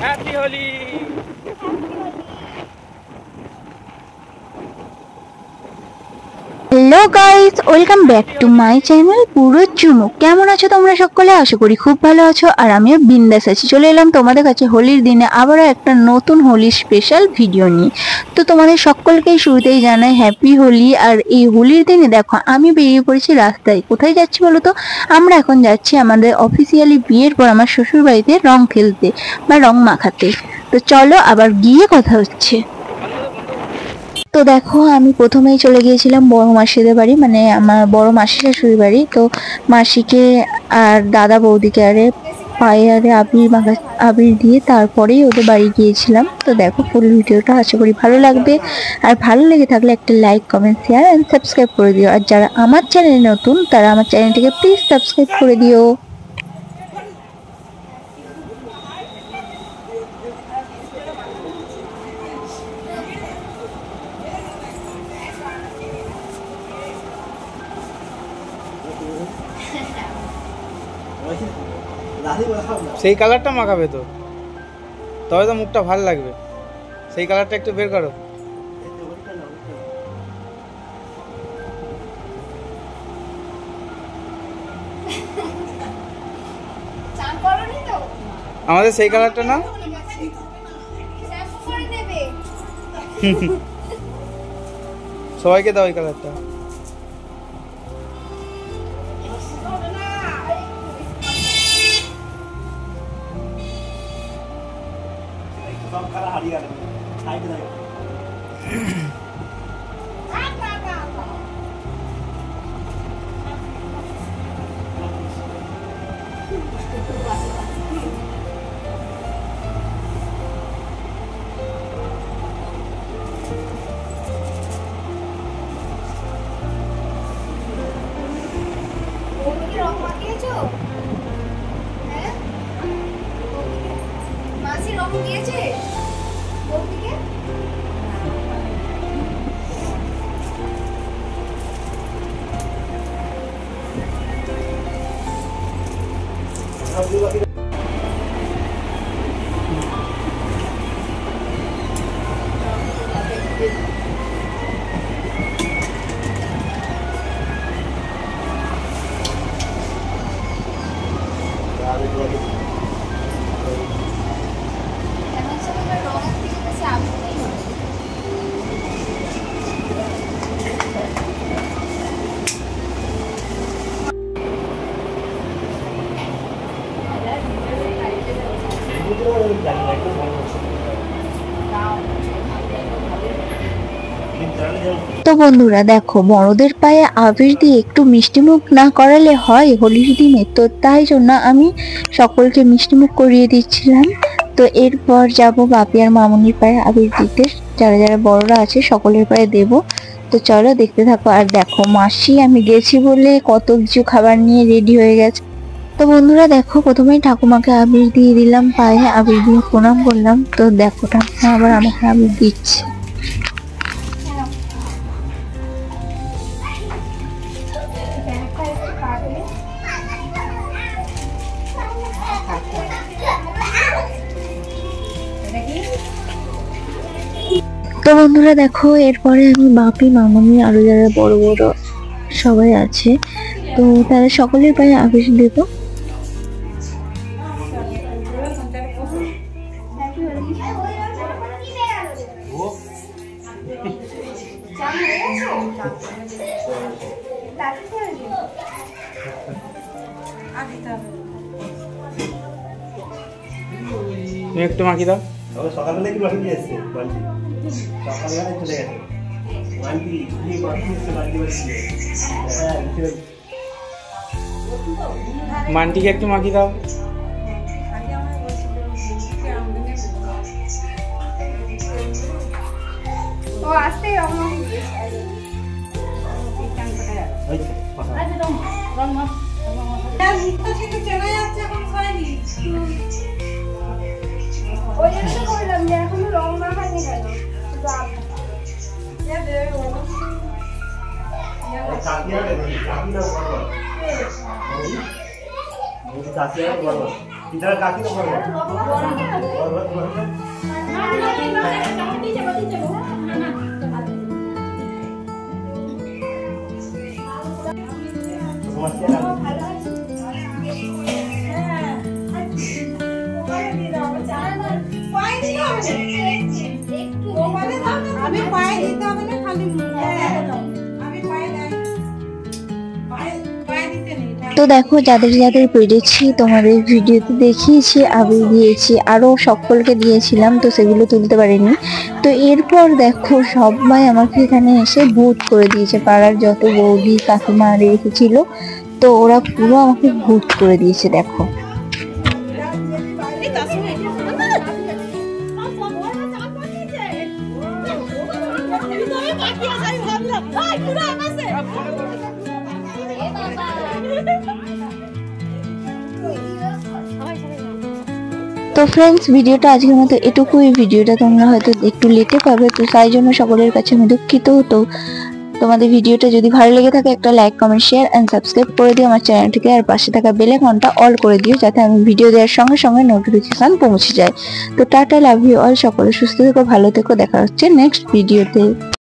Happy Holi. Hello guys, welcome back to my channel পুরো চুমুক। কেমন আছো তোমরা সকলে? আশা করি খুব ভালো আছো আর আমিও বিন্দাস আছি। চলে এলাম তোমাদের কাছে হোলির দিনে আবারও একটা নতুন হোলির স্পেশাল ভিডিও নিয়ে। তো তোমাদের সকলকেই শুরুতেই জানাই হ্যাপি হোলি। আর এই হোলির দিনে দেখো আমি বেরিয়ে পড়েছি রাস্তায়। কোথায় যাচ্ছি বলো তো? আমরা এখন যাচ্ছি আমাদের অফিসিয়ালি বিয়ের পর আমার শ্বশুর বাড়িতে রং খেলতে বা রং মাখাতে। তো চলো আবার গিয়ে কথা হচ্ছে। তো দেখো আমি প্রথমেই চলে গিয়েছিলাম বড় মাসিদের বাড়ি, মানে আমার বড় মাসি শাশুড়ির বাড়ি। তো মাসিকে আর দাদা বৌদিকে আরে পায়ে আরে আবির দিয়ে তারপরেই ওদের বাড়ি গিয়েছিলাম। তো দেখো ফুল ভিডিওটা আশা করি ভালো লাগবে। আর ভালো লেগে থাকলে একটা like, comment, share and subscribe করে দিও। আর যারা আমার চ্যানেলে নতুন তারা আমার চ্যানেলটিকে প্লিজ সাবস্ক্রাইব করে দিও। সেই কালারটা মাখাবে তো, তবে তো মুখটা ভালো লাগবে। সেই কালারটা একটু বের করো। আমাদের সেই কালারটা না, সবাইকে দাও এই কালারটা। তো বন্ধুরা দেখো, বড়দের পায়ে আবির দিয়ে একটু মিষ্টিমুখ না করালে হয় হোলির দিনে। তো তাই জন্য আমি সকলকে মিষ্টিমুখ করিয়ে দিচ্ছিলাম। তো এরপর যাব বাপি আর মামুনির পায়ে আবির দিতে, যারা যারা বড়রা আছে সকলের পায়ে দেব। তো চলো দেখতে থাকো। আর দেখো মাসি আমি গেছি বলে কত কিছু খাবার নিয়ে রেডি হয়ে গেছে। তো বন্ধুরা দেখো, প্রথমেই ঠাকুমাকে আবির দিয়ে দিলাম, পায়ে আবির দিয়ে প্রণাম করলাম। তো দেখো ঠাকুমা আবার আমাকে আবির দিচ্ছে। তো বন্ধুরা দেখো, এরপরে আমি বাপি, মামুনি আরো যারা বড় বড় সবাই আছে, তো তারা সকলের পায়ে আবির দেব। তুমি একটু মাখি দাও। সকালবেলা কি মাখি দিয়ে এসছে বালতি, সকালবেলা চলে গেছে বালতি কি মাখি এসছে বালতি বালতি। মানটিকে একটু মাখি দাও। ও আস্তে রং এখনো রং মাখায়নি কেন? চাকরি इधर काकी को बोलो আমি পায়ে দিতে হবে না খালি আমি পায়ে দিতে নেই। তো দেখো যাদের যাদের পেরেছি তোমাদের ভিডিওতে দেখিয়েছি, আমি দিয়েছি, আরও সকলকে দিয়েছিলাম, তো সেগুলো তুলতে পারিনি। তো এরপর দেখো সবাই আমাকে এখানে এসে ভোট করে দিয়েছে, পাড়ার যত বৌদি কাকিমা রেখেছিল, তো ওরা পুরো আমাকে ভোট করে দিয়েছে। দেখো তো ফ্রেন্ডস, ভিডিওটা আজকের মতো এটুকুই। ভিডিওটা তোমরা হয়তো একটু লেটে পাবে, তো তাই জন্য সকলের কাছে আমি দুঃখিত। তো তোমাদের ভিডিওটা যদি ভালো লেগে থাকে একটা like, comment, share and subscribe করে দিও আমার চ্যানেলটিকে, আর পাশে থাকা বেল আইকনটা অল করে দিও যাতে আমি ভিডিও দেওয়ার সঙ্গে সঙ্গে নোটিফিকেশন পৌঁছে যায়। তো টাটা, লাভ ইউ অল, সকলে সুস্থ থেকো, ভালো থেকো, দেখা হচ্ছে নেক্সট ভিডিওতে।